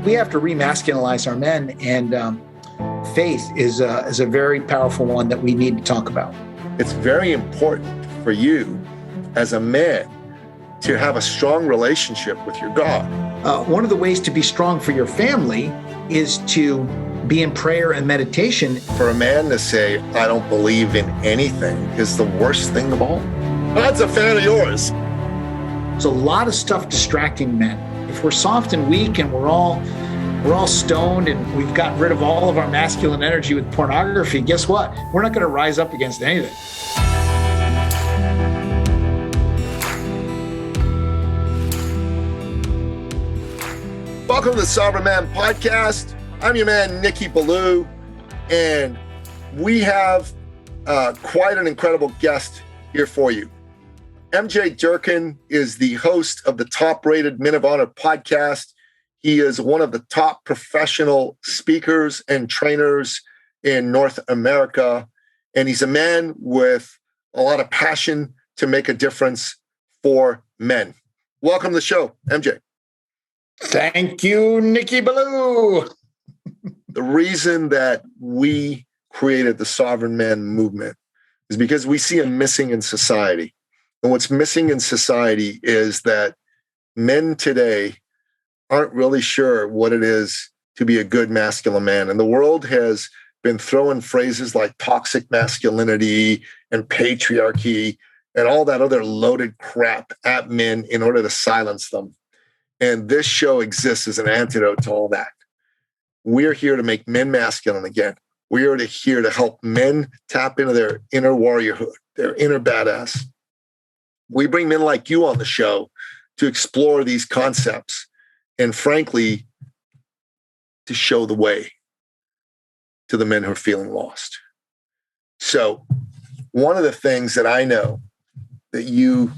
We have to remasculinize our men, and faith is a very powerful one that we need to talk about. It's very important for you as a man to have a strong relationship with your God. One of the ways to be strong for your family is to be in prayer and meditation. For a man to say, I don't believe in anything, is the worst thing of all. God's a fan of yours. There's a lot of stuff distracting men. If we're soft and weak and we're all stoned and we've gotten rid of all of our masculine energy with pornography, guess what? We're not going to rise up against anything. Welcome to the Sovereign Man Podcast. I'm your man, Nicky Ballou, and we have quite an incredible guest here for you. MJ Durkin is the host of the top-rated Men of Honor podcast. He is one of the top professional speakers and trainers in North America, and he's a man with a lot of passion to make a difference for men. Welcome to the show, MJ. Thank you, Nicky Ballou. The reason that we created the Sovereign Man movement is because we see a missing in society. And what's missing in society is that men today aren't really sure what it is to be a good masculine man. And the world has been throwing phrases like toxic masculinity and patriarchy and all that other loaded crap at men in order to silence them. And this show exists as an antidote to all that. We're here to make men masculine again. We are here to help men tap into their inner warriorhood, their inner badass. We bring men like you on the show to explore these concepts and, frankly, to show the way to the men who are feeling lost. So one of the things that I know that you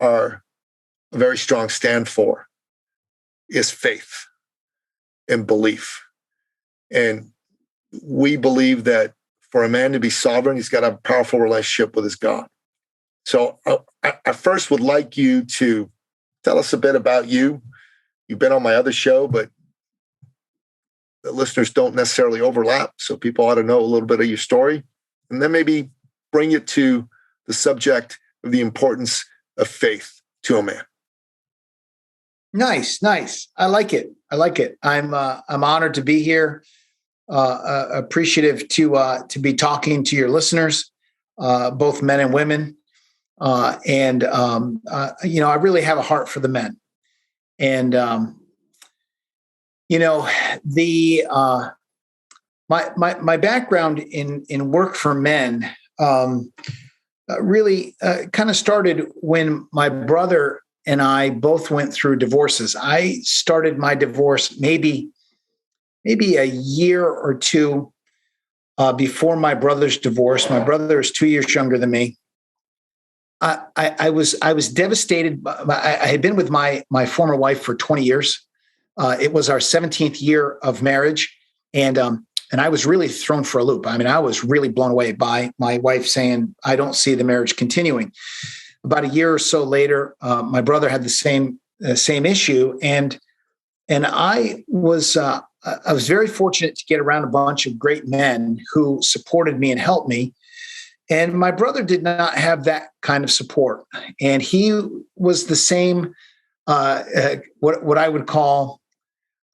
are a very strong stand for is faith and belief. And we believe that for a man to be sovereign, he's got to have a powerful relationship with his God. So I first would like you to tell us a bit about you. You've been on my other show, but the listeners don't necessarily overlap. So people ought to know a little bit of your story. And then maybe bring it to the subject of the importance of faith to a man. Nice. I like it. I'm honored to be here. Appreciative to be talking to your listeners, both men and women. I really have a heart for the men. And, my background in work for men really kind of started when my brother and I both went through divorces. I started my divorce maybe a year or two before my brother's divorce. My brother is 2 years younger than me. I was devastated. I had been with my former wife for 20 years. It was our 17th year of marriage, and I was really thrown for a loop. I mean, I was really blown away by my wife saying, "I don't see the marriage continuing." About a year or so later, my brother had the same issue, and I was very fortunate to get around a bunch of great men who supported me and helped me. And my brother did not have that kind of support. And he was the same, what I would call,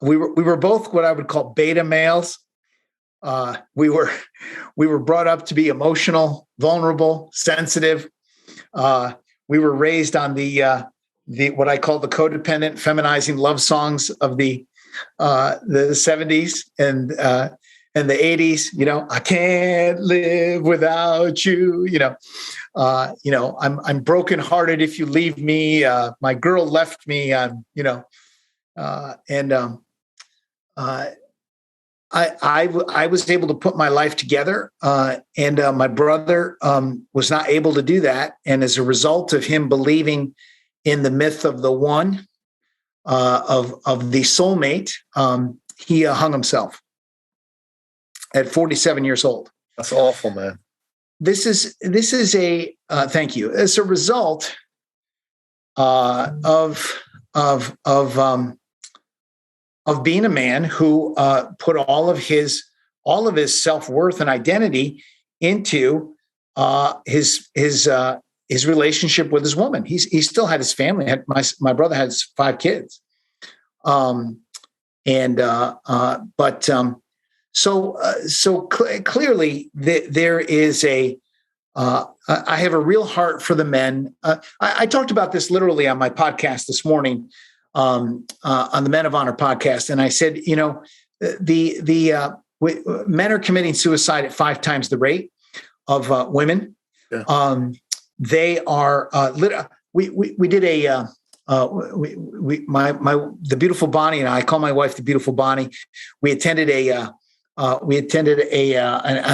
we were both what I would call beta males. We were brought up to be emotional, vulnerable, sensitive. We were raised on the what I call the codependent, feminizing love songs of the 70s and the 80s. I can't live without you. I'm brokenhearted if you leave me. My girl left me. I was able to put my life together, and my brother was not able to do that. And as a result of him believing in the myth of the one, of the soulmate, he hung himself at 47 years old. That's awful, man. This is a thank you. As a result of of being a man who put all of his self-worth and identity into his relationship with his woman. He still had his family. My brother has 5 kids, clearly there is I have a real heart for the men. I talked about this literally on my podcast this morning, on the Men of Honor podcast, and I said, men are committing suicide at 5 times the rate of women. Yeah. They are. We did a. The beautiful Bonnie and I call my wife the beautiful Bonnie. We attended an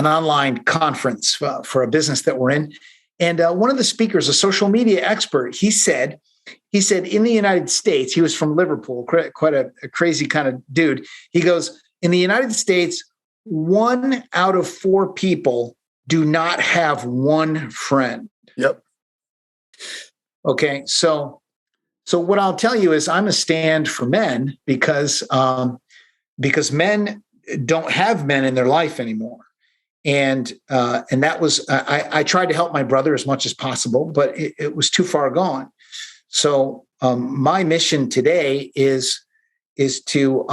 online conference for a business that we're in, and one of the speakers, a social media expert, he said in the United States, he was from Liverpool, quite a crazy kind of dude. He goes, in the United States, 1 out of 4 people do not have one friend. Yep. Okay, so what I'll tell you is I'm a stand for men because men don't have men in their life anymore. And that was, I tried to help my brother as much as possible, but it was too far gone. So my mission today is to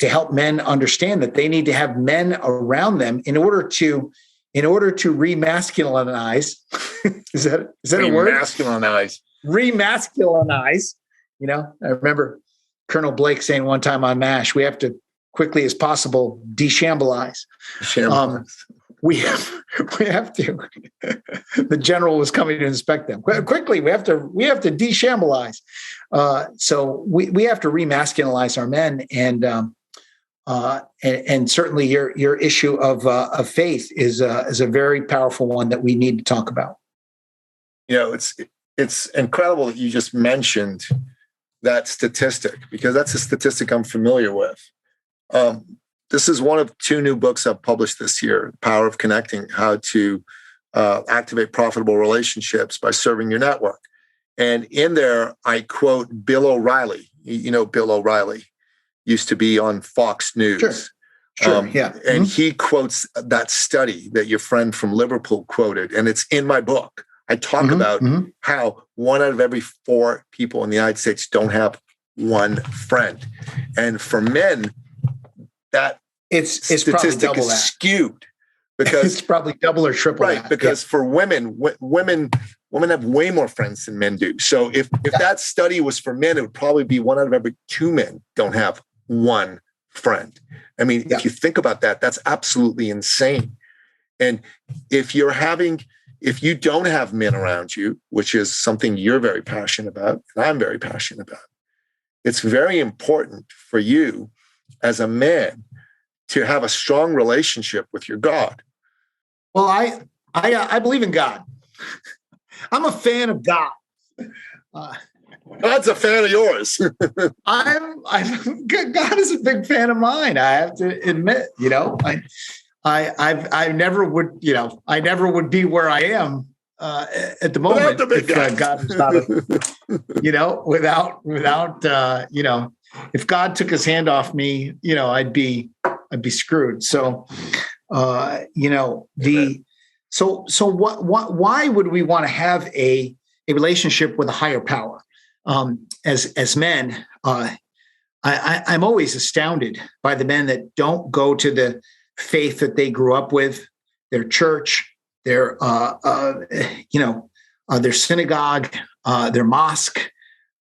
help men understand that they need to have men around them in order to remasculinize. is that a word? Remasculinize. I remember Colonel Blake saying one time on MASH, we have to quickly as possible deshambleize. We have to. The general was coming to inspect them quickly. We have to deshambleize. So we have to remasculinize our men, and certainly your issue of faith is a very powerful one that we need to talk about. It's incredible that you just mentioned that statistic, because that's a statistic I'm familiar with. This is one of 2 new books I've published this year, Power of Connecting, How to Activate Profitable Relationships by Serving Your Network. And in there, I quote Bill O'Reilly. Bill O'Reilly used to be on Fox News. Sure. Yeah. And he quotes that study that your friend from Liverpool quoted, and it's in my book. I talk about how 1 out of every 4 people in the United States don't have one friend. And for men, that it's statistic is skewed, because it's probably double or triple. Right. That. Because for women have way more friends than men do. So if that study was for men, it would probably be 1 out of every 2 men don't have one friend. I mean, if you think about that, that's absolutely insane. And if you don't have men around you, which is something you're very passionate about, and I'm very passionate about, it's very important for you as a man to have a strong relationship with your God. Well, I believe in God. I'm a fan of God. God's a fan of yours. God is a big fan of mine. I have to admit, I never would be where I am at the moment if God was not if God took his hand off me, I'd be screwed. So, why would we want to have a relationship with a higher power? As men, I'm always astounded by the men that don't go to the faith that they grew up with, their church, their synagogue, their mosque.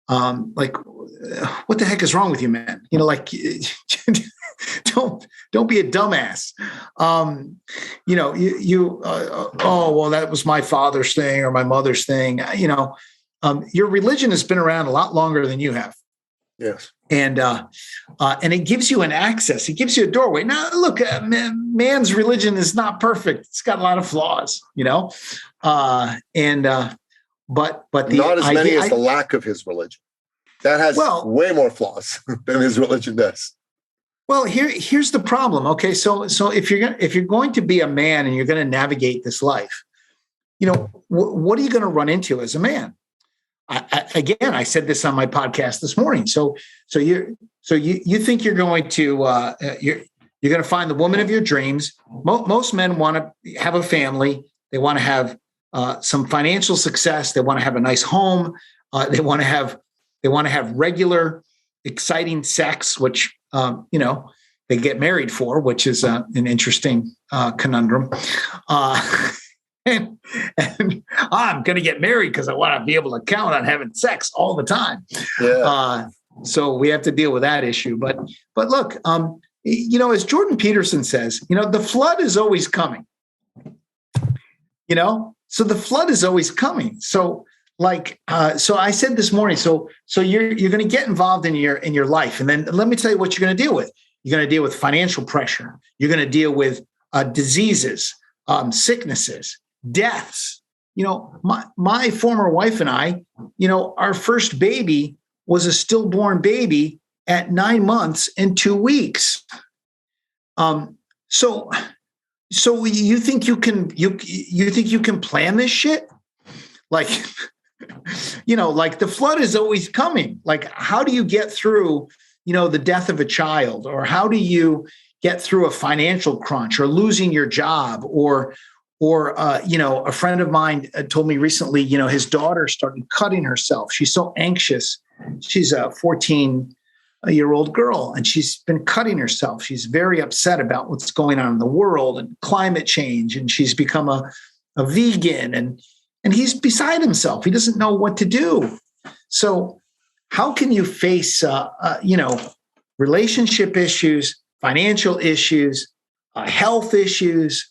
What the heck is wrong with you, man? Don't be a dumbass. That was my father's thing or my mother's thing. Your religion has been around a lot longer than you have. Yes. And it gives you an access. It gives you a doorway. Now, look, man's religion is not perfect. It's got a lot of flaws, but not as many as the lack of his religion. That has way more flaws than his religion does. Well, here's the problem. Okay, so if you're going to be a man and you're going to navigate this life, what are you going to run into as a man? again, I said this on my podcast this morning. So you think you're going to you're going to find the woman of your dreams. Most men want to have a family. They want to have some financial success. They want to have a nice home. They want to have regular, exciting sex, which they get married for, which is an interesting conundrum. And I'm going to get married because I want to be able to count on having sex all the time. Yeah. So we have to deal with that issue. But look, as Jordan Peterson says, the flood is always coming. So the flood is always coming. So so I said this morning, so you're going to get involved in your life. And then let me tell you what you're going to deal with. You're going to deal with financial pressure. You're going to deal with diseases, sicknesses, deaths. My former wife and I, our first baby was a stillborn baby at 9 months and 2 weeks. So you think you can plan this shit? Like the flood is always coming. Like, how do you get through, the death of a child, or how do you get through a financial crunch, or losing your job, or a friend of mine told me recently, his daughter started cutting herself. She's so anxious. She's a 14-year-old girl, and she's been cutting herself. She's very upset about what's going on in the world and climate change. And she's become a vegan, and he's beside himself. He doesn't know what to do. So how can you face, relationship issues, financial issues, health issues,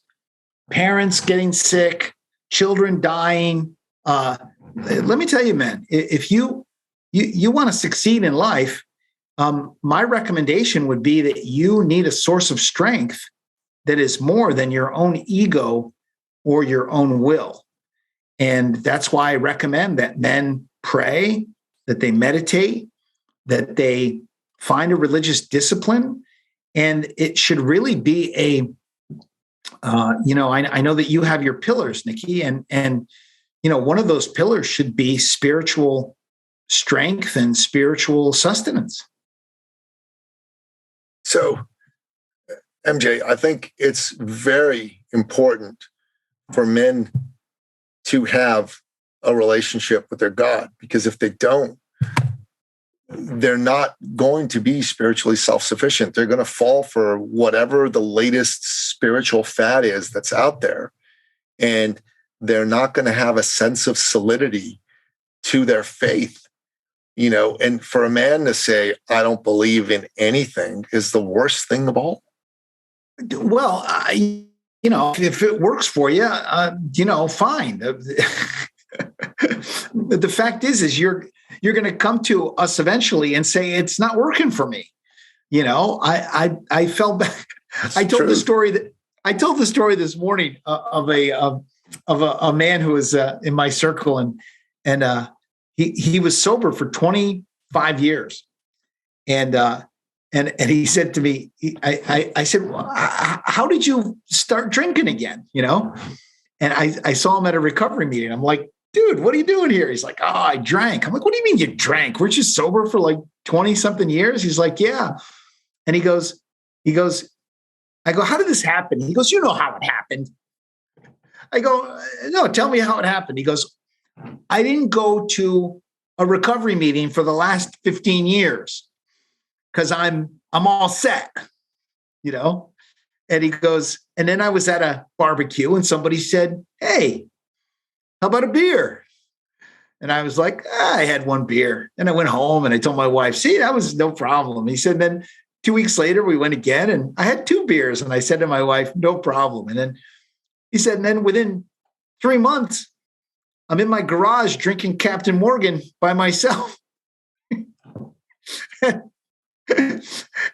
parents getting sick, children dying? Let me tell you, man, if you want to succeed in life, my recommendation would be that you need a source of strength that is more than your own ego or your own will. And that's why I recommend that men pray, that they meditate, that they find a religious discipline. And it should really be I know that you have your pillars, Nikki, and one of those pillars should be spiritual strength and spiritual sustenance. So, MJ, I think it's very important for men to have a relationship with their God, because if they don't, they're not going to be spiritually self-sufficient. They're going to fall for whatever the latest spiritual fad is that's out there. And they're not going to have a sense of solidity to their faith, and for a man to say, I don't believe in anything, is the worst thing of all. Well, if it works for you, fine. The fact is you're going to come to us eventually and say, it's not working for me. I fell back. I told the story this morning of a man who was in my circle, and he was sober for 25 years. And he said to me, I said, well, how did you start drinking again? And I saw him at a recovery meeting. I'm like, dude, what are you doing here? He's like, oh, I drank. I'm like, what do you mean you drank? Weren't you sober for like 20 something years? He's like, yeah. And he goes, I go, how did this happen? He goes, you know how it happened. I go, no, tell me how it happened. He goes, I didn't go to a recovery meeting for the last 15 years because I'm all set, And he goes, and then I was at a barbecue and somebody said, hey, how about a beer? And I was like, I had one beer. And I went home and I told my wife, see, that was no problem. He said, then 2 weeks later, we went again and I had 2 beers. And I said to my wife, no problem. And then he said, and then within 3 months, I'm in my garage drinking Captain Morgan by myself.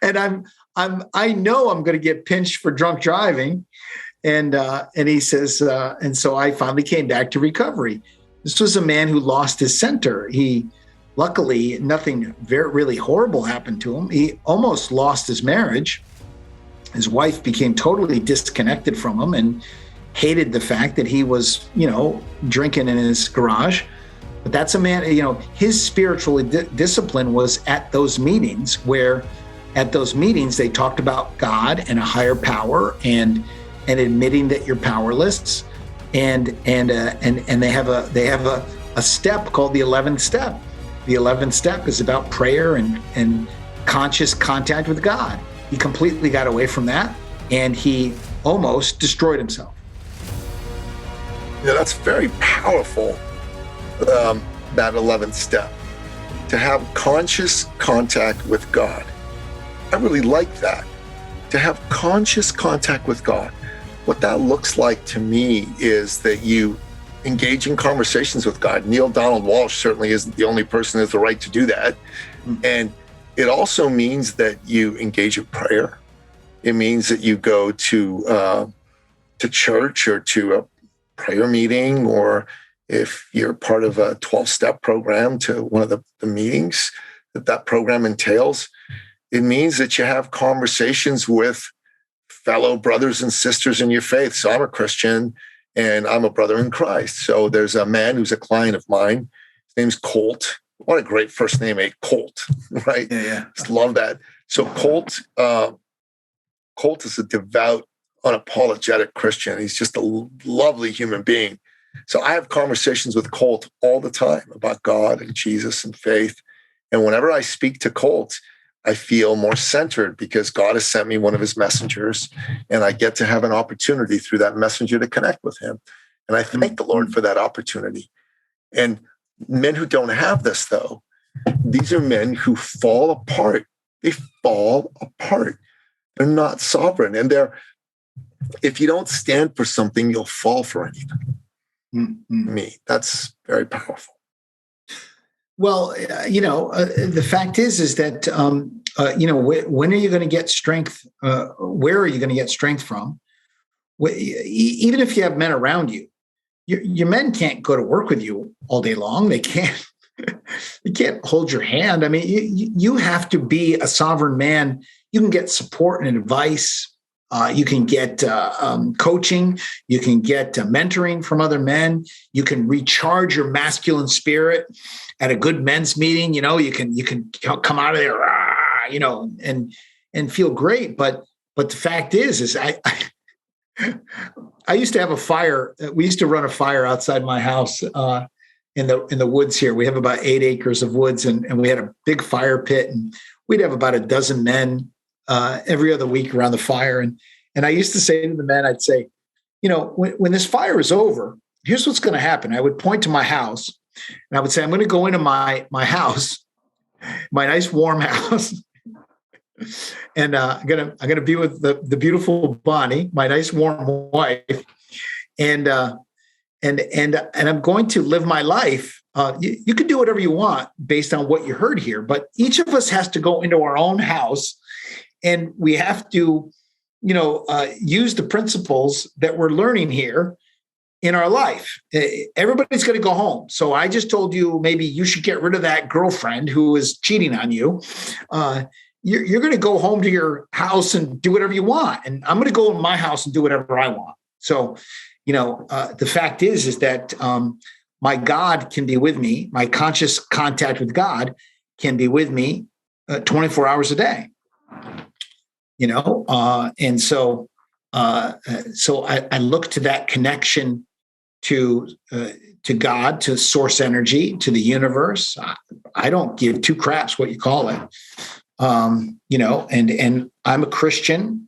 And I know I'm going to get pinched for drunk driving. And he says, and so I finally came back to recovery. This was a man who lost his center. Luckily, nothing really horrible happened to him. He almost lost his marriage. His wife became totally disconnected from him and hated the fact that he was, drinking in his garage. But that's a man, his spiritual discipline was at those meetings where at those meetings they talked about God and a higher power and admitting that you're powerless. And they have a step called the 11th step. The 11th step is about prayer and conscious contact with God. He completely got away from that, and he almost destroyed himself. Yeah, that's very powerful, that 11th step, to have conscious contact with God. I really like that, to have conscious contact with God. What that looks like to me is that you engage in conversations with God. Neil Donald Walsh certainly isn't the only person who has the right to do that. And it also means that you engage in prayer. It means that you go to church or to a prayer meeting, or if you're part of a 12-step program, to one of the meetings that program entails. It means that you have conversations with fellow brothers and sisters in your faith. So I'm a Christian and I'm a brother in Christ. So there's a man who's a client of mine. His name's Colt. What a great first name, Colt, right? Yeah. Just love that. So Colt is a devout, unapologetic Christian. He's just a lovely human being. So I have conversations with Colt all the time about God and Jesus and faith. And whenever I speak to Colt, I feel more centered because God has sent me one of his messengers, and I get to have an opportunity through that messenger to connect with him. And I thank the Lord for that opportunity. And men who don't have this, though, these are men who fall apart. They fall apart. They're not sovereign. And if you don't stand for something, you'll fall for anything. Me, that's very powerful. Well, the fact is that, when are you going to get strength? Where are you going to get strength from? Even if you have men around you, your men can't go to work with you all day long. They can't hold your hand. I mean, you have to be a sovereign man. You can get support and advice. You can get coaching. You can get mentoring from other men. You can recharge your masculine spirit at a good men's meeting. You can come out of there, and feel great. But the fact is I used to have a fire. We used to run a fire outside my house in the woods here. We have about 8 acres of woods, and we had a big fire pit, and we'd have about a dozen men every other week around the fire. And I used to say to the men, I'd say, when this fire is over, here's what's going to happen. I would point to my house and I would say, I'm going to go into my house, my nice warm house. And I'm gonna be with the beautiful Bonnie, my nice warm wife. And I'm going to live my life. You can do whatever you want based on what you heard here, but each of us has to go into our own house, and we have to, use the principles that we're learning here in our life. Everybody's going to go home. So I just told you maybe you should get rid of that girlfriend who is cheating on you. You're going to go home to your house and do whatever you want, and I'm going to go in my house and do whatever I want. So, the fact is that my God can be with me. My conscious contact with God can be with me 24 hours a day. And so I look to that connection to God, to source energy, to the universe. I don't give two craps what you call it. And I'm a Christian.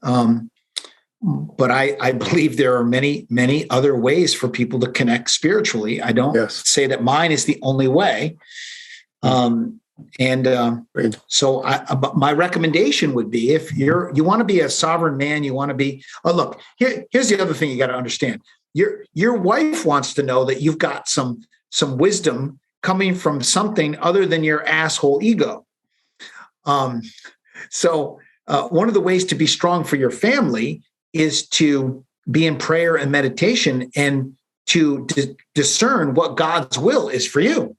But I believe there are many, many other ways for people to connect spiritually. I don't say that mine is the only way. So my recommendation would be, if you want to be a sovereign man, you want to be, look, here's the other thing you got to understand. Your wife wants to know that you've got some wisdom coming from something other than your asshole ego. So one of the ways to be strong for your family is to be in prayer and meditation and to discern what God's will is for you.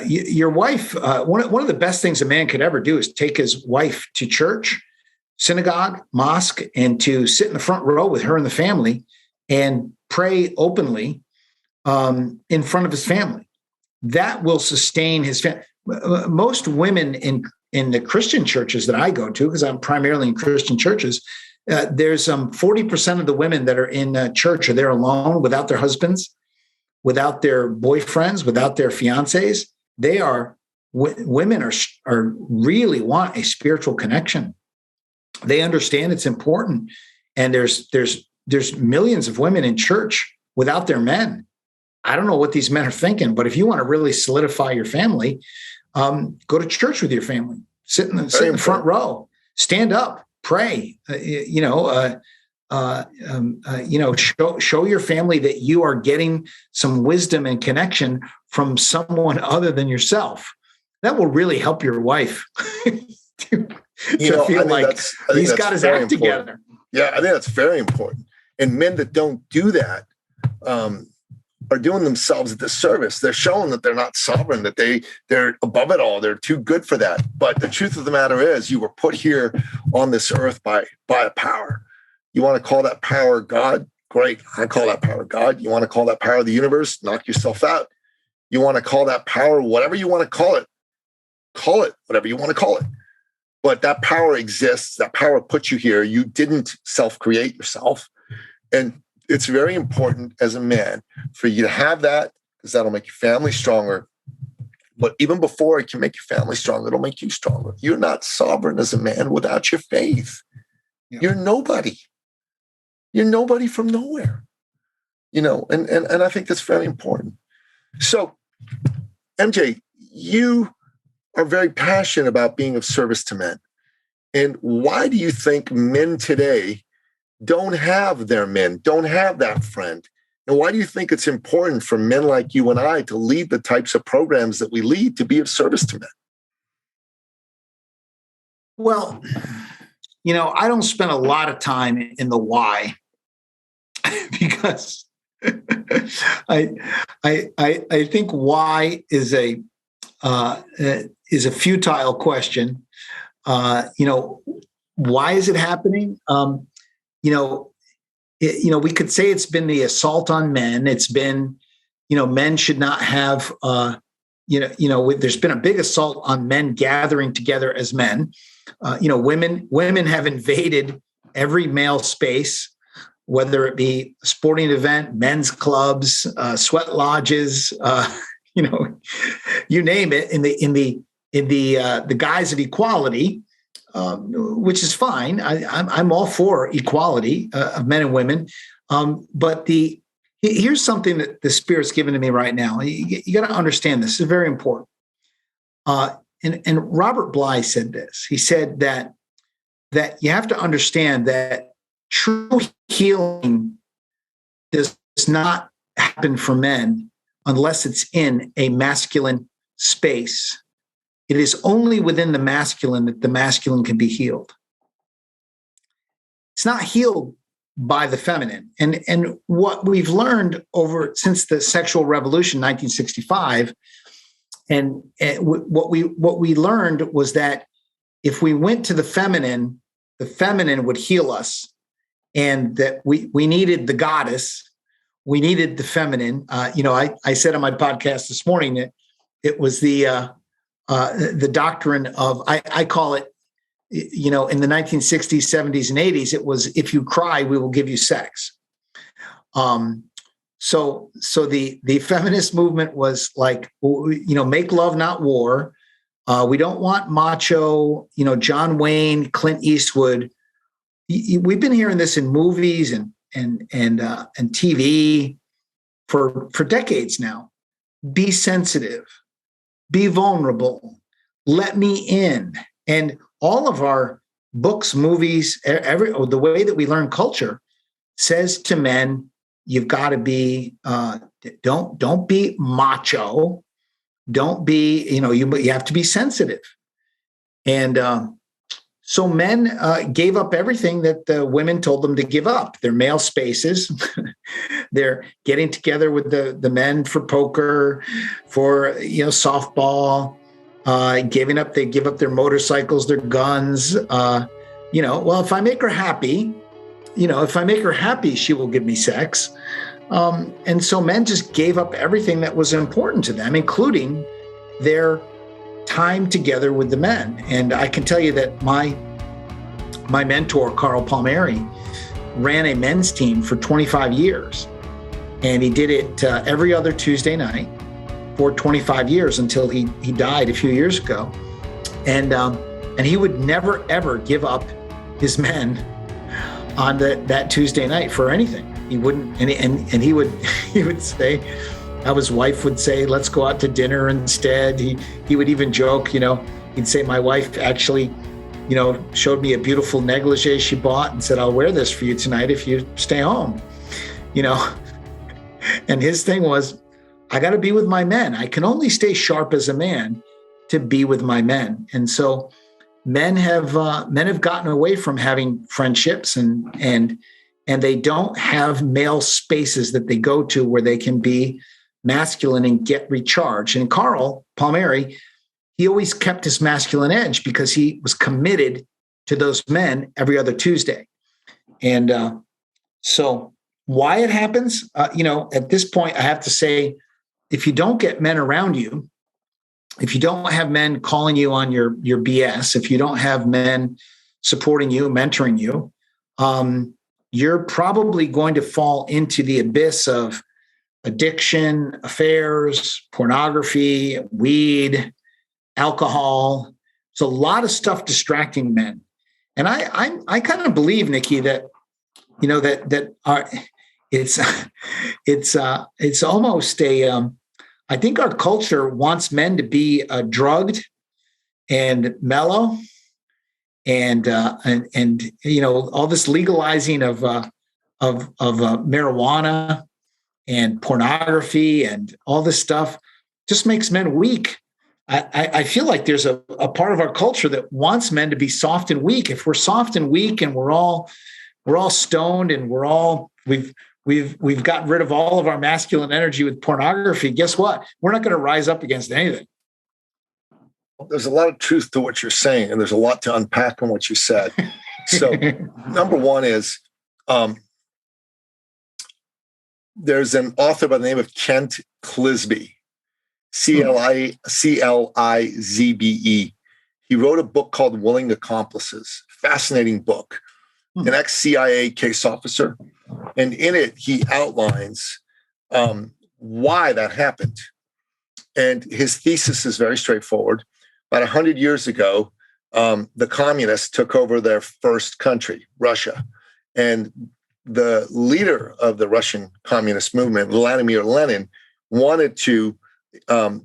Your wife, one of the best things a man could ever do is take his wife to church, synagogue, mosque, and to sit in the front row with her and the family and pray openly in front of his family. That will sustain his family. Most women in the Christian churches that I go to, because I'm primarily in Christian churches, there's 40% of the women that are in church are there alone, without their husbands, without their boyfriends, without their fiancés. They are women are really want a spiritual connection. They understand it's important, and there's millions of women in church without their men. I don't know what these men are thinking, but if you want to really solidify your family, go to church with your family. Sit in the front row. Stand up. Pray. Show your family that you are getting some wisdom and connection from someone other than yourself. That will really help your wife to feel like he's got his act together. Yeah, I think that's very important. And men that don't do that are doing themselves a disservice. They're showing that they're not sovereign, that they're above it all. They're too good for that. But the truth of the matter is, you were put here on this earth by a power. You want to call that power God? Great. I call that power God. You want to call that power the universe? Knock yourself out. You want to call that power whatever you want to call it whatever you want to call it. But that power exists. That power put you here. You didn't self-create yourself. And it's very important as a man for you to have that, because that'll make your family stronger. But even before it can make your family stronger, it'll make you stronger. You're not sovereign as a man without your faith. Yeah. You're nobody. You're nobody from nowhere. And I think that's very important. So, MJ, you are very passionate about being of service to men. And why do you think men today don't have their men, don't have that friend? And why do you think it's important for men like you and I to lead the types of programs that we lead, to be of service to men? Well, I don't spend a lot of time in the why, because I think why is a futile question. Why is it happening? We could say it's been the assault on men. It's been, men should not have, there's been a big assault on men gathering together as men. Women have invaded every male space, whether it be a sporting event, men's clubs, sweat lodges, you name it, in the guise of equality. Which is fine. I'm all for equality of men and women. But here's something that the Spirit's given to me right now. You got to understand this. This is very important. And Robert Bly said this. He said that you have to understand that true healing does not happen for men unless it's in a masculine space. It is only within the masculine that the masculine can be healed. It's not healed by the feminine. And what we've learned since the sexual revolution, 1965, and what we learned was that if we went to the feminine would heal us, and that we needed the goddess, we needed the feminine. I said on my podcast this morning that it was the doctrine of, I call it, in the 1960s, 70s, and 80s, it was, if you cry, we will give you sex. So the feminist movement was like, make love, not war. We don't want macho, John Wayne, Clint Eastwood. We've been hearing this in movies and TV for decades now. Be sensitive. Be vulnerable. Let me in. And all of our books, movies, the way that we learn culture says to men, you've got to be, don't be macho. Don't be, you have to be sensitive. And so men gave up everything that the women told them to give up. Their male spaces. They're getting together with the men for poker, for softball, they give up their motorcycles, their guns. Well, if I make her happy, she will give me sex. And so men just gave up everything that was important to them, including their time together with the men. And I can tell you that my mentor, Carl Palmieri, ran a men's team for 25 years. And he did it every other Tuesday night for 25 years until he died a few years ago. And he would never, ever give up his men on that Tuesday night for anything. He wouldn't, and he would say, how his wife would say, let's go out to dinner instead. He would even joke, he'd say, my wife actually, showed me a beautiful negligee she bought and said, I'll wear this for you tonight if you stay home, And his thing was, I got to be with my men. I can only stay sharp as a man to be with my men. And so men have gotten away from having friendships and they don't have male spaces that they go to where they can be masculine and get recharged. And Carl Palmieri, he always kept his masculine edge because he was committed to those men every other Tuesday. And so why it happens, at this point, I have to say, if you don't get men around you, if you don't have men calling you on your BS, if you don't have men supporting you, mentoring you, you're probably going to fall into the abyss of addiction, affairs, pornography, weed, alcohol. There's a lot of stuff distracting men. And I kind of believe, Nikki, that it's almost a I think our culture wants men to be drugged and mellow, and all this legalizing of marijuana and pornography and all this stuff just makes men weak. I feel like there's a part of our culture that wants men to be soft and weak. If we're soft and weak and we're all stoned and we've gotten rid of all of our masculine energy with pornography, guess what? We're not going to rise up against anything. There's a lot of truth to what you're saying, and there's a lot to unpack in what you said. So number one is there's an author by the name of Kent Clisby, Clizbe. He wrote a book called Willing Accomplices, fascinating book, an ex-CIA case officer. And in it, he outlines why that happened. And his thesis is very straightforward. About 100 years ago, the communists took over their first country, Russia. And the leader of the Russian communist movement, Vladimir Lenin, wanted to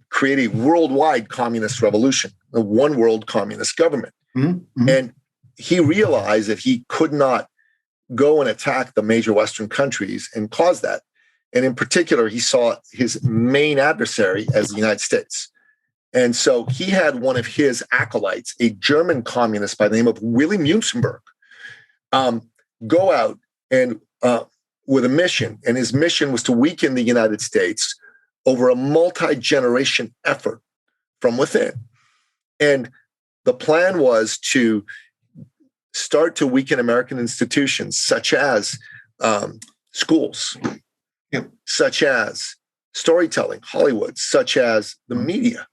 create a worldwide communist revolution, a one world communist government. Mm-hmm. And he realized that he could not go and attack the major Western countries and cause that. And in particular, he saw his main adversary as the United States. And so he had one of his acolytes, a German communist by the name of Willy Münzenberg, go out and with a mission. And his mission was to weaken the United States over a multi-generation effort from within. And the plan was to start to weaken American institutions such as schools, such as storytelling, Hollywood, such as the media.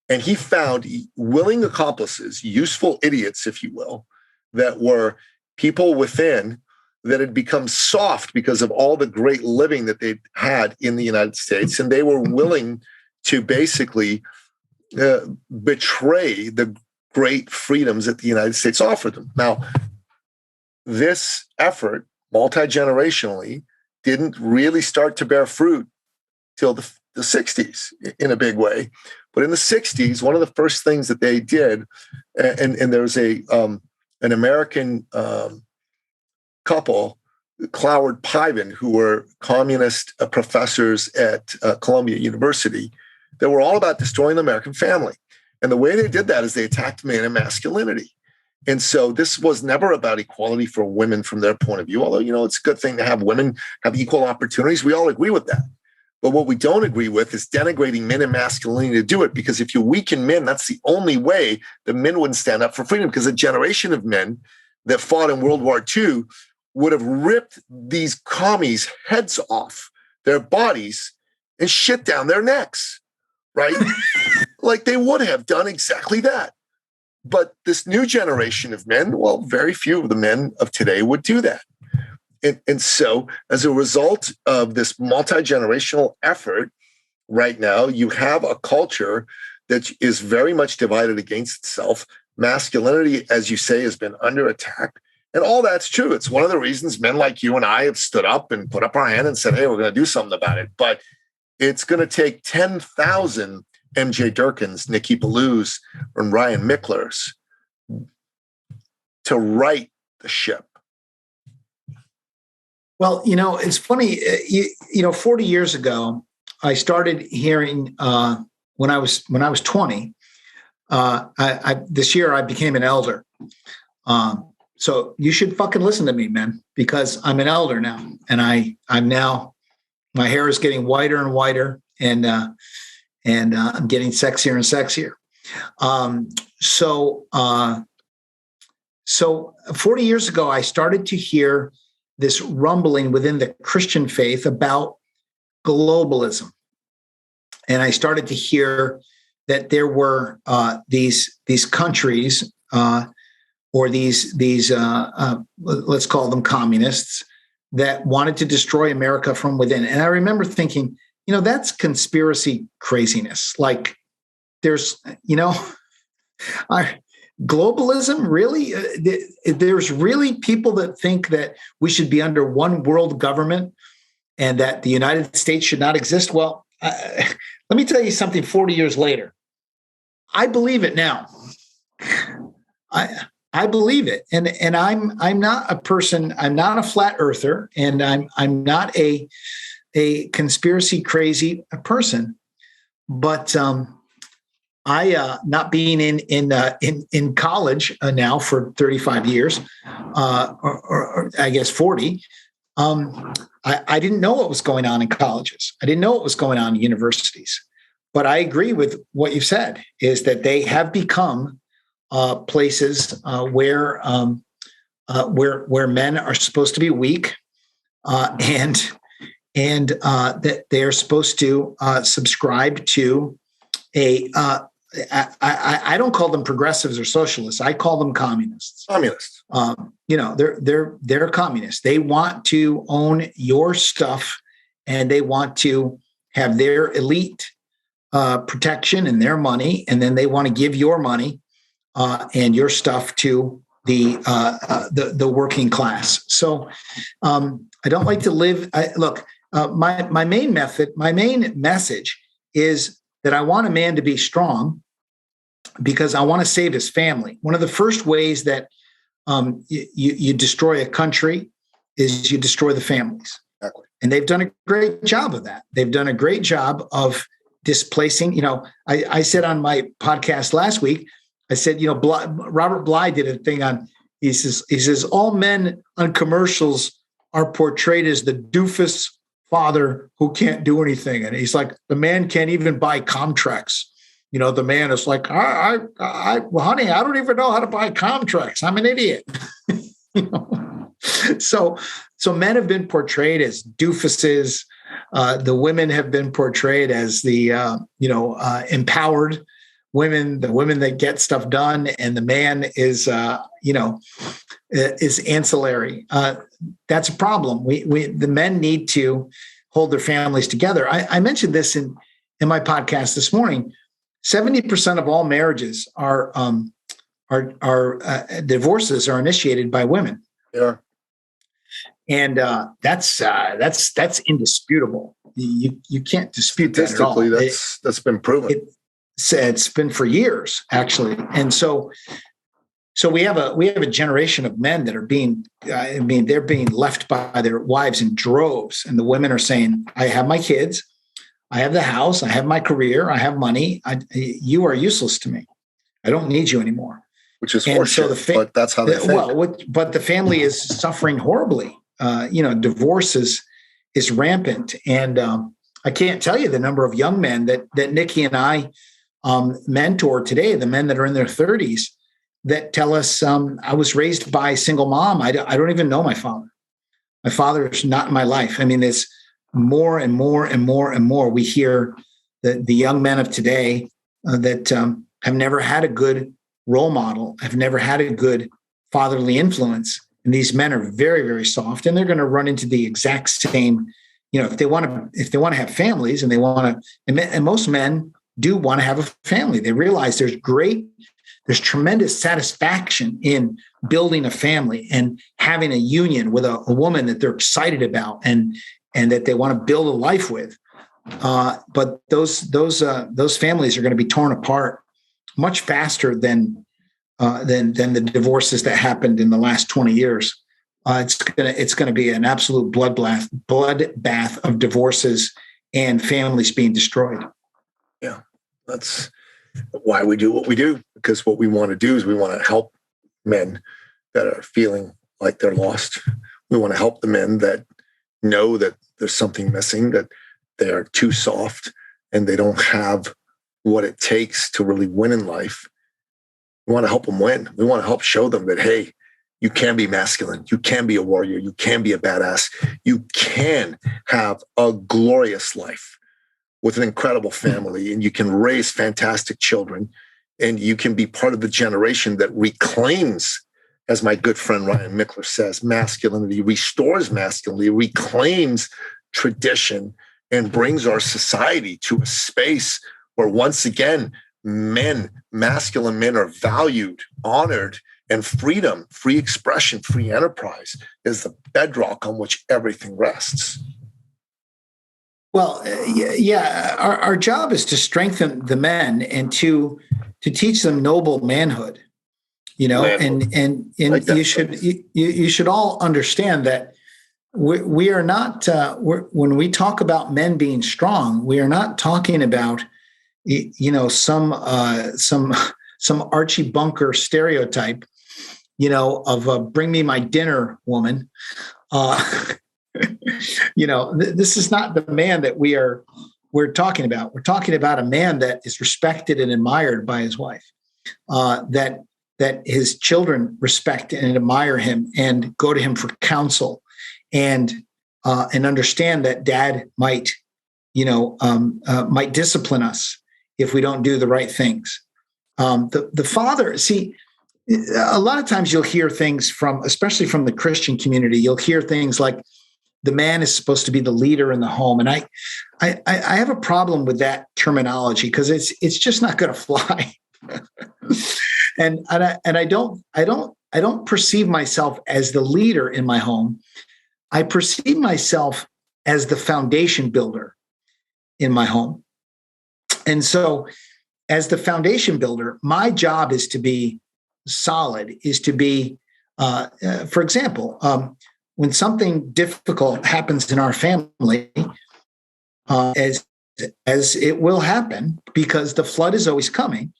And he found willing accomplices, useful idiots, if you will, that were people within that had become soft because of all the great living that they'd had in the United States. And they were willing to basically betray the great freedoms that the United States offered them. Now, this effort, multi-generationally, didn't really start to bear fruit till the 60s in a big way. But in the 60s, one of the first things that they did, and there was an American couple, Cloward Piven, who were communist professors at Columbia University, that were all about destroying the American family. And the way they did that is they attacked man and masculinity. And so this was never about equality for women from their point of view, although, it's a good thing to have women have equal opportunities. We all agree with that. But what we don't agree with is denigrating men and masculinity to do it, because if you weaken men, that's the only way that men wouldn't stand up for freedom, because a generation of men that fought in World War II would have ripped these commies' heads off their bodies and shit down their necks, right? Like they would have done exactly that. But this new generation of men, well, very few of the men of today would do that. And so as a result of this multi-generational effort, right now, you have a culture that is very much divided against itself. Masculinity, as you say, has been under attack. And all that's true. It's one of the reasons men like you and I have stood up and put up our hand and said, hey, we're going to do something about it. But it's going to take 10,000 MJ Durkins, Nikki Ballou's, and Ryan Micklers to right the ship. Well, it's funny, 40 years ago, I started hearing when I was 20. This year I became an elder. So you should fucking listen to me, man, because I'm an elder now, and I'm now, my hair is getting whiter and whiter, and I'm getting sexier and sexier. So 40 years ago, I started to hear this rumbling within the Christian faith about globalism. And I started to hear that there were these countries or these let's call them communists that wanted to destroy America from within. And I remember thinking, that's conspiracy craziness. Like there's, globalism, really? There's really people that think that we should be under one world government and that the United States should not exist. Well, let me tell you something 40 years later. I believe it now. I believe it. And I'm not a person, I'm not a flat earther, and I'm not a conspiracy crazy person. But I not being in college now for 35 years, or I guess 40. I didn't know what was going on in colleges. I didn't know what was going on in universities. But I agree with what you said, is that they have become places where men are supposed to be weak, and that they are supposed to subscribe to a. I don't call them progressives or socialists. I call them communists. Communists. They're communists. They want to own your stuff, and they want to have their elite protection and their money, and then they want to give your money and your stuff to the working class. So I don't like to live. My main message is that I want a man to be strong because I want to save his family. One of the first ways that you destroy a country is you destroy the families. Exactly. And they've done a great job of that. They've done a great job of displacing. I said on my podcast last week, I said, Robert Bly did a thing on, he says, all men on commercials are portrayed as the doofus father who can't do anything. And he's like, the man can't even buy Comtrex. The man is like, well, honey, I don't even know how to buy Comtrex. I'm an idiot. So men have been portrayed as doofuses. The women have been portrayed as the, empowered women, the women that get stuff done, and the man is, is ancillary. That's a problem. The men need to hold their families together. I mentioned this in my podcast this morning. 70% of all marriages are divorces are initiated by women. Yeah. And that's indisputable. You can't dispute that at all. Statistically, that's been proven. It's been for years, actually. And so we have a generation of men that are they're being left by their wives in droves, and the women are saying, "I have my kids, I have the house, I have my career, I have money. You are useless to me. I don't need you anymore." Which is horseshit, but that's how they think. Well, but the family is suffering horribly. Divorce is rampant, and I can't tell you the number of young men that Nikki and I mentor today. The men that are in their 30s that tell us, "I was raised by a single mom. I don't even know my father. My father is not in my life." I mean, more and more and more and more, we hear that the young men of today that have never had a good role model, have never had a good fatherly influence. And these men are very, very soft, and they're going to run into the exact same, if they want to have families, and and most men do want to have a family. They realize there's tremendous satisfaction in building a family and having a union with a woman that they're excited about and that they want to build a life with. But those families are going to be torn apart much faster than the divorces that happened in the last 20 years. It's going to be an absolute bloodbath of divorces and families being destroyed. Yeah, that's why we do what we do, because what we want to do is we want to help men that are feeling like they're lost. We want to help the men that know that there's something missing, that they are too soft and they don't have what it takes to really win in life. We want to help them win. We want to help show them that, hey, you can be masculine. You can be a warrior. You can be a badass. You can have a glorious life with an incredible family, and you can raise fantastic children, and you can be part of the generation that reclaims, as my good friend Ryan Mickler says, masculinity, restores masculinity, reclaims tradition, and brings our society to a space where, once again, masculine men are valued, honored, and freedom, free expression, free enterprise is the bedrock on which everything rests. Well, yeah, our job is to strengthen the men and to teach them noble manhood, manhood. and like you should all understand that we are not, when we talk about men being strong, we are not talking about, some Archie Bunker stereotype, of bring me my dinner, woman. This is not the man that we're talking about. We're talking about a man that is respected and admired by his wife, that his children respect and admire him and go to him for counsel, and understand that dad might discipline us if we don't do the right things. The father, see, a lot of times you'll hear things especially from the Christian community, you'll hear things like the man is supposed to be the leader in the home. And I have a problem with that terminology, because it's just not going to fly. and I don't perceive myself as the leader in my home. I perceive myself as the foundation builder in my home. And so as the foundation builder, my job is to be solid, is to be, for example, when something difficult happens in our family, as it will happen, because the flood is always coming.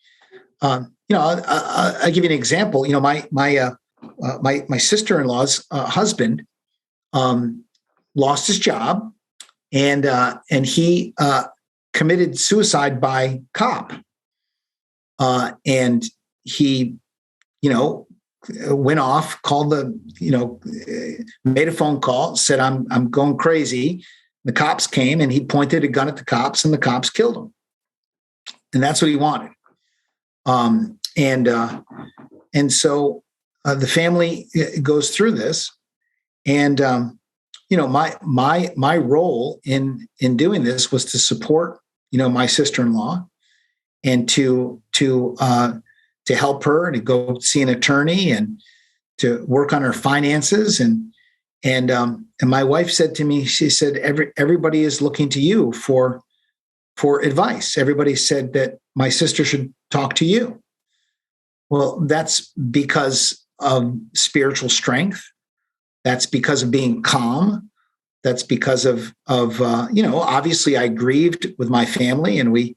I'll give you an example. My sister-in-law's husband lost his job, and he committed suicide by cop, and he, went off, called made a phone call, said, I'm going crazy. The cops came, and he pointed a gun at the cops, and the cops killed him. And that's what he wanted. And so the family goes through this, and my role in doing this was to support my sister-in-law, and to help her, to go see an attorney and to work on her finances. And my wife said to me, she said, everybody is looking to you for advice. Everybody said that my sister should talk to you. Well, that's because of spiritual strength. That's because of being calm. That's because of obviously I grieved with my family, and we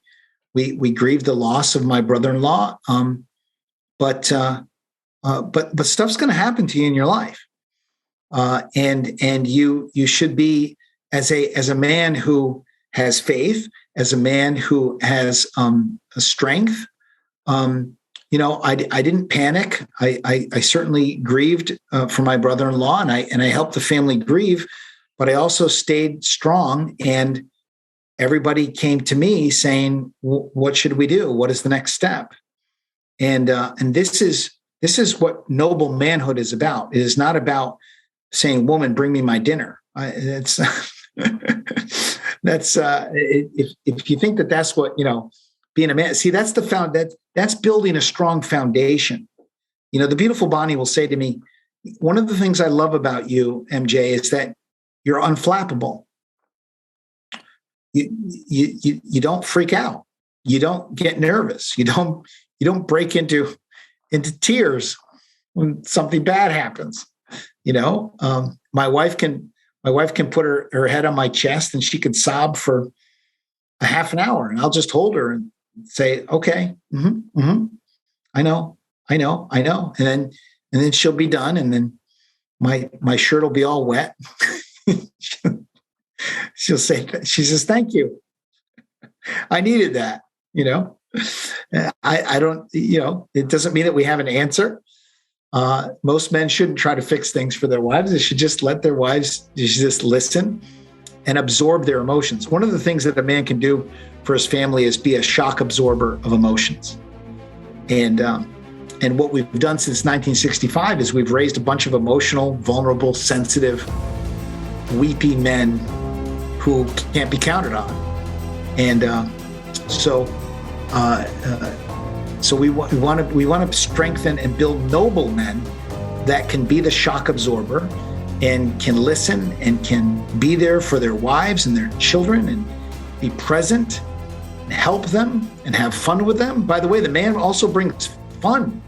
grieved the loss of my brother-in-law. But stuff's going to happen to you in your life, and you should be, as a man who has faith, as a man who has a strength. I didn't panic. I certainly grieved for my brother-in-law, and I helped the family grieve. but I also stayed strong, and everybody came to me saying, what should we do? What is the next step? And this is what noble manhood is about. It is not about saying, woman, bring me my dinner. It's that's if you think that that's what, being a man, see, that's that's building a strong foundation. The beautiful Bonnie will say to me, one of the things I love about you, MJ, is that you're unflappable. You don't freak out. You don't get nervous. You don't break into tears when something bad happens. My wife can put her head on my chest and she can sob for a half an hour, and I'll just hold her and say, okay, I know. And then she'll be done. And then my shirt will be all wet. She says, thank you. I needed that, I don't, it doesn't mean that we have an answer. Most men shouldn't try to fix things for their wives. They should just let their wives just listen and absorb their emotions. One of the things that a man can do for his family is be a shock absorber of emotions. And what we've done since 1965 is we've raised a bunch of emotional, vulnerable, sensitive, weepy men who can't be counted on. And so we want to strengthen and build noble men that can be the shock absorber and can listen and can be there for their wives and their children and be present and help them and have fun with them. By the way, the man also brings fun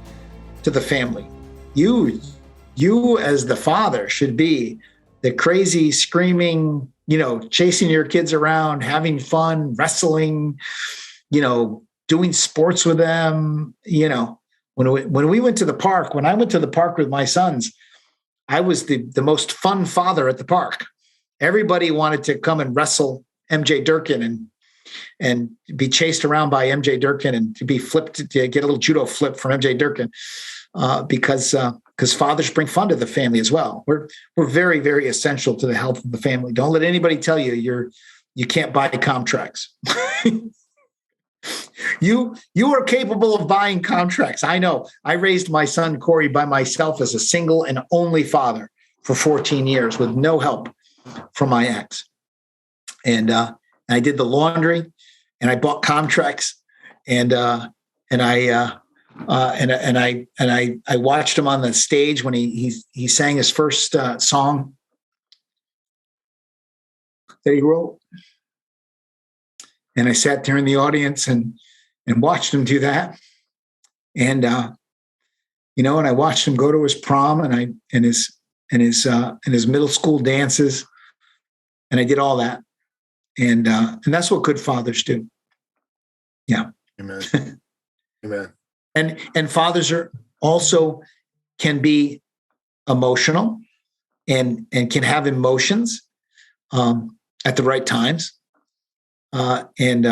to the family. You as the father should be the crazy, screaming, chasing your kids around, having fun, wrestling, doing sports with them. When we went to the park, when I went to the park with my sons, I was the most fun father at the park. Everybody wanted to come and wrestle MJ Durkin and be chased around by MJ Durkin and to be flipped, to get a little judo flip from MJ Durkin, because fathers bring fun to the family as well. We're very, very essential to the health of the family. Don't let anybody tell you you can't buy Comtrex. You are capable of buying Comtrex. I know. I raised my son Corey by myself as a single and only father for 14 years with no help from my ex. And I did the laundry, and I bought Comtrex, and I watched him on the stage when he sang his first song that he wrote. And I sat there in the audience and watched him do that. And and I watched him go to his prom and his middle school dances. And I did all that. And that's what good fathers do. Yeah. Amen. Amen. And fathers can be emotional and can have emotions at the right times. And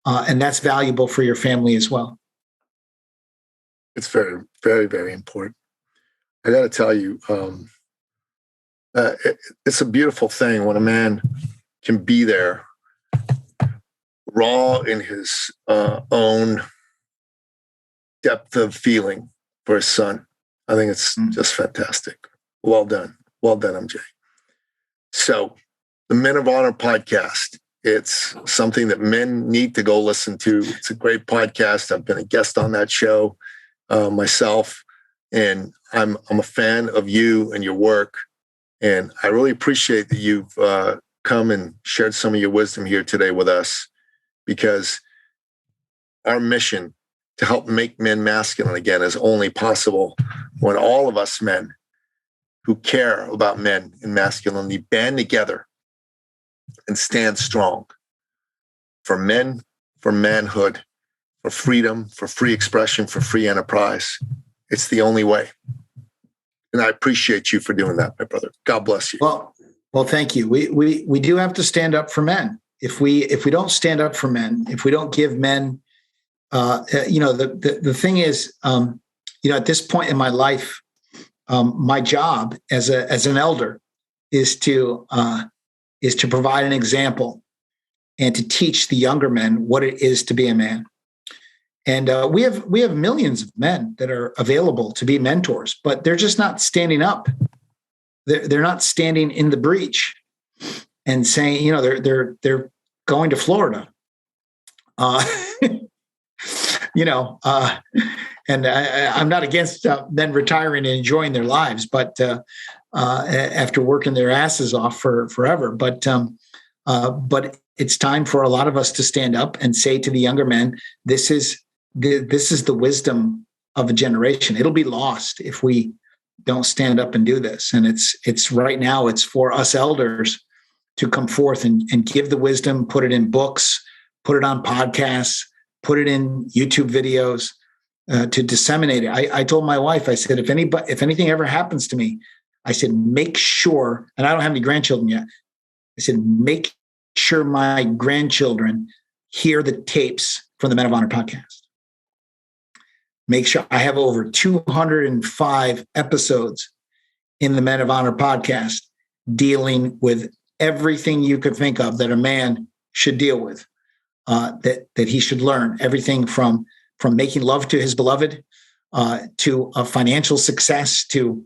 that's valuable for your family as well. It's very, very, very important. I got to tell you, it's a beautiful thing when a man can be there raw in his own depth of feeling for his son. I think it's just fantastic. Well done. Well done, MJ. So the Men of Honor podcast, it's something that men need to go listen to. It's a great podcast. I've been a guest on that show myself, and I'm a fan of you and your work. And I really appreciate that you've come and shared some of your wisdom here today with us, because our mission to help make men masculine again is only possible when all of us men who care about men and masculinity band together and stand strong for men, for manhood, for freedom, for free expression, for free enterprise. It's the only way. And I appreciate you for doing that, my brother. God bless you. Well, thank you. We do have to stand up for men. If we don't stand up for men, if we don't give men, the thing is, at this point in my life, my job as an elder is to provide an example and to teach the younger men what it is to be a man. And we have millions of men that are available to be mentors, but they're just not standing up. They're not standing in the breach and saying, they're going to Florida. And I'm not against men retiring and enjoying their lives, but after working their asses off for forever. But it's time for a lot of us to stand up and say to the younger men, this is the wisdom of a generation. It'll be lost if we don't stand up and do this. And it's right now, it's for us elders to come forth and give the wisdom, put it in books, put it on podcasts, put it in YouTube videos, to disseminate it. I told my wife, I said, if anything ever happens to me, I said, make sure, and I don't have any grandchildren yet. I said, make sure my grandchildren hear the tapes from the Men of Honor podcast. Make sure I have over 205 episodes in the Men of Honor podcast dealing with everything you could think of that a man should deal with, that he should learn. Everything from making love to his beloved, to a financial success, to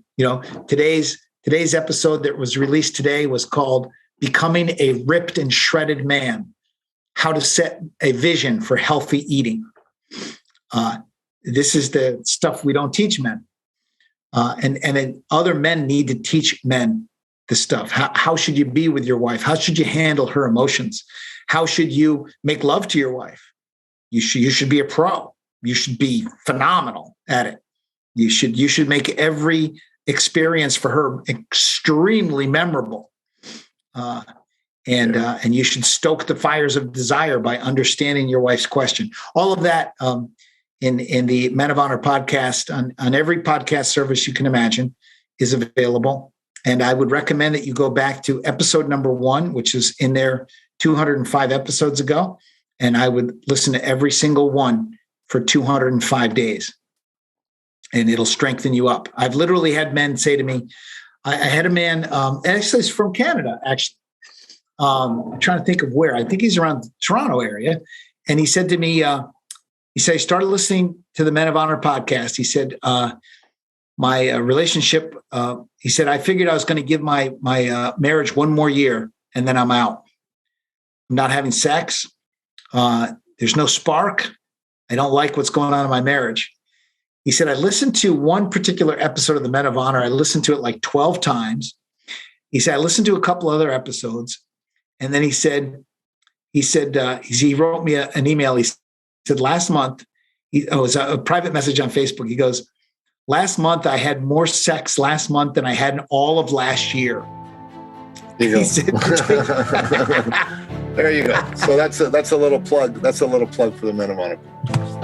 today's episode that was released today was called "Becoming a Ripped and Shredded Man: How to Set a Vision for Healthy Eating." This is the stuff we don't teach men, and then other men need to teach men the stuff. How should you be with your wife? How should you handle her emotions? How should you make love to your wife? You should be a pro. You should be phenomenal at it. You should make every experience for her extremely memorable. And you should stoke the fires of desire by understanding your wife's question. All of that in the Men of Honor podcast on every podcast service you can imagine is available. And I would recommend that you go back to episode number 1, which is in there 205 episodes ago. And I would listen to every single one for 205 days. And it'll strengthen you up. I've literally had men say to me, I had a man, actually he's from Canada, actually. I'm trying to think of where. I think he's around the Toronto area. And he said to me, he said, I started listening to the Men of Honor podcast. He said, my relationship, he said, I figured I was going to give my marriage one more year and then I'm out. I'm not having sex. There's no spark. I don't like what's going on in my marriage. He said, I listened to one particular episode of the Men of Honor. I listened to it like 12 times. He said, I listened to a couple other episodes. And then he wrote me an email. He said, last month, it was a private message on Facebook. He goes, last month, I had more sex last month than I had in all of last year. There you go. There you go. So that's a little plug. That's a little plug for the Men of Honor.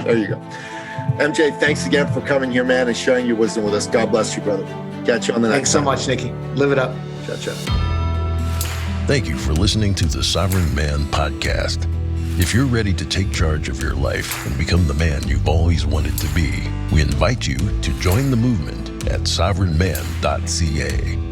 There you go. MJ, thanks again for coming here, man, and sharing your wisdom with us. God bless you, brother. Catch you on the next. Thanks so much, Nikki. Live it up. Ciao, ciao. Thank you for listening to the Sovereign Man podcast. If you're ready to take charge of your life and become the man you've always wanted to be, we invite you to join the movement at sovereignman.ca.